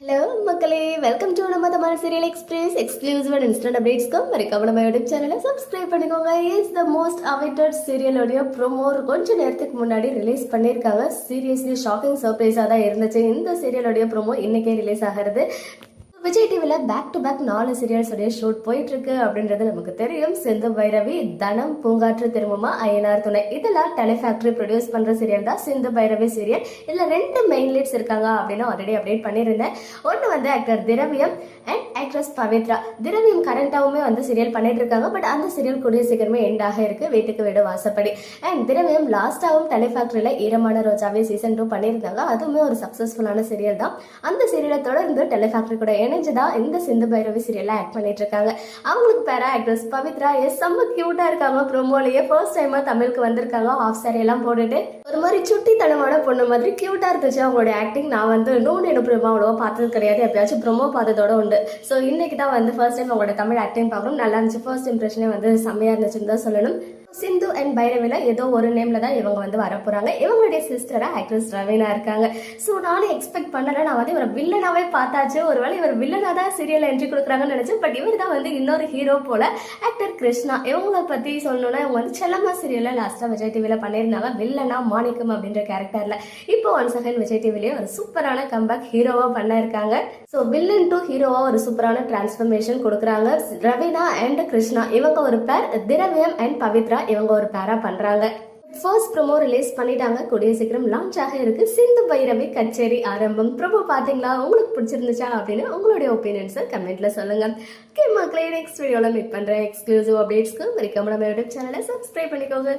Hello மக்களே, welcome to நம்ம Tamil serial express exclusive and instant அப்டேட்ஸ்க்கும் மறக்காம நம்ம யூடியூப் சேனலை சப்ஸ்கிரைப் பண்ணிக்கோங்க. இஸ் த மோஸ்ட் அவைட்டட் சீரியலோடைய ப்ரோமோ கொஞ்சம் நேரத்துக்கு முன்னாடி ரிலீஸ் பண்ணியிருக்காங்க. சீரியஸ்லி ஷாக்கிங் சர்ப்ரைஸாக தான் இருந்துச்சு. இந்த சீரியலோடைய ப்ரோமோ இன்னைக்கே ரிலீஸ் ஆகிறது. விஜய் டிவியில் பேக் டு பேக் 4 சீரியல்ஸோடைய ஷூட் போயிட்டு இருக்கு அப்படின்றது நமக்கு தெரியும். சிந்து பைரவி, தனம், பூங்காற்று திரும்பமா, அய்யனார் துணை, இதெல்லாம் டெலிஃபேக்டரி ப்ரொடியூஸ் பண்ற சீரியல் தான் சிந்து பைரவி சீரியல். இதுல 2 மெயின் லீட்ஸ் இருக்காங்க அப்படின்னு ஆல்ரெடி அப்டேட் பண்ணியிருந்தேன். ஒன்று வந்து ஆக்டர் திரவியம் அண்ட் ஆக்ட்ரஸ் பவித்ரா. திரவியம் கரண்டாவுமே வந்து சீரியல் பண்ணிட்டு இருக்காங்க. பட் அந்த சீரியல் கூடிய சீக்கிரமே எண்ட் ஆக இருக்கு, வீட்டுக்கு வீடு வாசப்படி. அண்ட் திரவியம் லாஸ்டாவும் டெலிஃபேக்டரியில ஈரமான ரோஜாவே சீசன் 2 பண்ணியிருந்தாங்க. அதுவுமே ஒரு சக்சஸ்ஃபுல்லான சீரியல் தான். அந்த சீரியலை தொடர்ந்து டெலிஃபேக்டரி கூட இணைஞ்சுதான் இந்த சிந்து பைரவி சீரியல்ல ஆக்ட் பண்ணிட்டு இருக்காங்க. அவங்களுக்கு பேரா ஆக்ட்ரஸ் பவித்ரா செம்ம கியூட்டா இருக்காங்க. ப்ரோமோலயே ஃபர்ஸ்ட் டைமா தமிழுக்கு வந்திருக்காங்க. ஹாஃப் சாரி எல்லாம் போட்டுட்டு ஒரு மாதிரி சுட்டித்தனமான பொண்ணு மாதிரி கியூட்டா இருந்துச்சு அவங்களோட ஆக்டிங். நான் வந்து நோன் ப்ரோமோ அவ்வளவா பார்த்தது கிடையாது, எப்பயாச்சும் ப்ரோமோ பார்த்ததோட உண்டு. ஸோ இன்னைக்கு தான் வந்து ஃபர்ஸ்ட் டைம் அவங்களோட தமிழ் ஆக்டிங் பார்க்கணும். நல்லா இருந்துச்சு. ஃபர்ஸ்ட் இம்ப்ரெஷனே வந்து செம்மையா இருந்துச்சுன்னு தான் சொல்லணும். சிந்து அண்ட் பைரவில ஏதோ ஒரு நேம்ல தான் இவங்க வந்து வரப்போறாங்க. இவங்களுடைய சிஸ்டரா ஆக்ட்ரஸ் ரவீனா இருக்காங்க. ஸோ நானும் எக்ஸ்பெக்ட் பண்ணல. நான் வந்து இவர் வில்லனாவே பார்த்தாச்சு. ஒருவேளை இவர் வில்லனா தான் சீரியல் என்ட்ரி கொடுக்குறாங்கன்னு நினைச்சேன். பட் இவர் தான் வந்து இன்னொரு ஹீரோ போல. ஆக்டர் கிருஷ்ணா, இவங்களை பத்தி சொல்லணும்னா இவங்க வந்து செல்லம்மா சீரியல்ல லாஸ்டா விஜய் டிவில பண்ணியிருந்தாங்க. வில்லனா மாணிக்கம் அப்படின்ற கேரக்டர்ல. இப்போ ஒன்ஸ் அகைன் விஜய் டிவிலேயே ஒரு சூப்பரான கம்பேக் ஹீரோவா பண்ண இருக்காங்க. ஸோ வில்லன் டு ஹீரோவா ஒரு சூப்பரான டிரான்ஸ்ஃபர்மேஷன் கொடுக்குறாங்க. ரவீனா அண்ட் கிருஷ்ணா இவங்க ஒரு பேர், திரவியம் அண்ட் பவித்ரா இவங்க ஒரு பேரா பண்றாங்க. ஃபர்ஸ்ட் ப்ரோமோ ரிலீஸ் பண்ணிட்டாங்க. கூடிய சீக்கிரம் லான்ச் ஆக இருக்கு. சிந்து பைரவி கச்சேரி ஆரம்பம். ப்ரோமோ பாத்தீங்களா? உங்களுக்கு பிடிச்சிருந்துச்சா அப்படின்னு உங்களுடைய ஒப்பீனியன்ஸை கமெண்ட்ல சொல்லுங்க. ஓகே மக்களே, நெக்ஸ்ட் வீடியோல மீட் பண்றேன். எக்ஸ்க்ளூசிவ் அப்டேட்ஸ்க்கு மறக்காம நம்ம யூடியூப் சேனலை சப்ஸ்கிரைப் பண்ணிக்கோங்க.